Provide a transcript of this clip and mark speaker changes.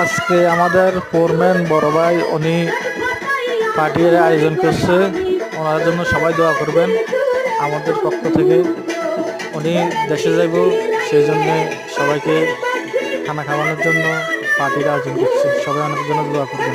Speaker 1: আজকে আমাদের ফোরম্যান বড় ভাই উনি পার্টির আয়োজন করছে, ওনার জন্য সবাই দোয়া করবেন আমাদের পক্ষ থেকে। উনি দেশে যাইব, সেই জন্য সবাইকে খানা খাওয়ানোর জন্য পার্টির আয়োজন করছে, সবাই ওনার জন্য দোয়া করবেন।